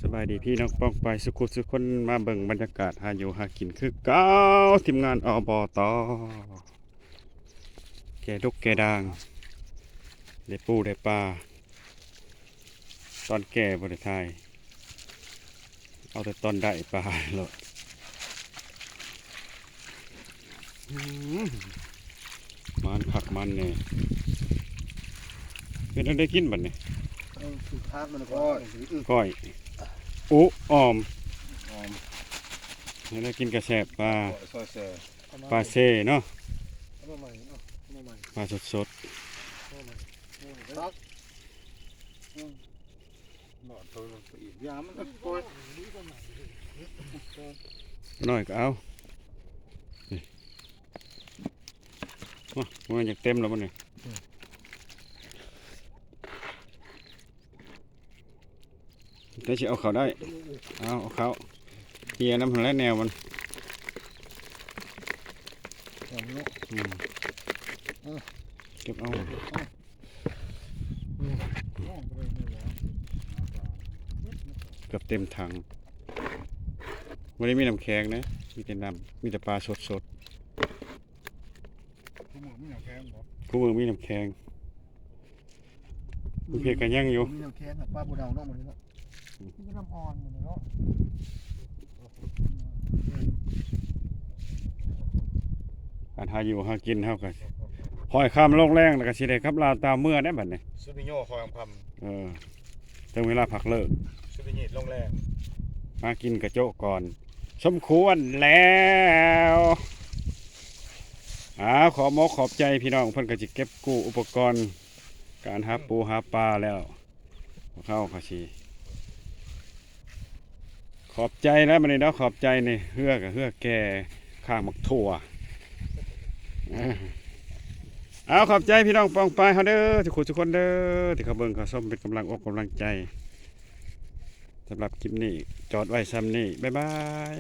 สบายดีพี่น้องป้องไปสุขุสุขคนมาเบิ่งบรรยากาศหาอยู่หากินคือเก้าทีมงานอบตแก่ดุกแก่ด่างได้ปูได้ปลาตอนแก่บริทายเอาแต่ตอนได้ปลาเลยมันขักมันเนี่ยเป็นได้กินบัดเนี่ย สุดท้ายมันก็ก้อยอุออม หอม ได้กินกระแสบปลา ซอยแซ่ ปลาเซ่เนาะ มาใหม่เนาะมาใหม่ ปลาสด มาใหม่ตักหนอนตัวมันอีกยามันก็ปล่อย ๆน้อยก็เอานี่ว้ามันอยากเต็มแล้วมันเนี่ยแต่จะเอาเขาได้เอาเขาเฮียน้ำหันและแนวมัน อย่างนี้ เก็บเอาเกือบเต็มถังวันนี้มีน้ำแข็งนะมีแต่น้ำมีแต่ปลาสด ทุกมือมีน้ำแข็งบ่ ๆคู่มือมีน้ำแข็งเพียกันยังอยู่ มีน้ำแข็งปลาบูดาวเนาะมันเนาะมีน้ำอ่อนมันเนาะ การหาอยู่หากินเท่ากันหอยข้ามโลกแรงแล้วก็สิได้ครับลาวตามเมื่อได้บัดนี้ ซูบิโย่คอยค ถึงเวลาพักเลิก ำซูบิโย่ลงแรง มากินกระโจกก่อน สมควรแล้วขอมกขอบใจพี่น้องเพิ่นก็สิเก็บกู้อุปกรณ์การหาปูหาปลาแล้วเข้าเขาสิขอบใจแล้วมันนี่เนาะขอบใจนี่เฮือกับเฮือแก่ข้างมักถั่วขอบใจพี่น้องปองปายเฮาเด้อทุกคนเด้อที่เขาเบิ่งเขาส้มเป็นกำลังอกกำลังใจสำหรับคลิปนี้จอดไว้ซ้ำนี่บ๊ายบาย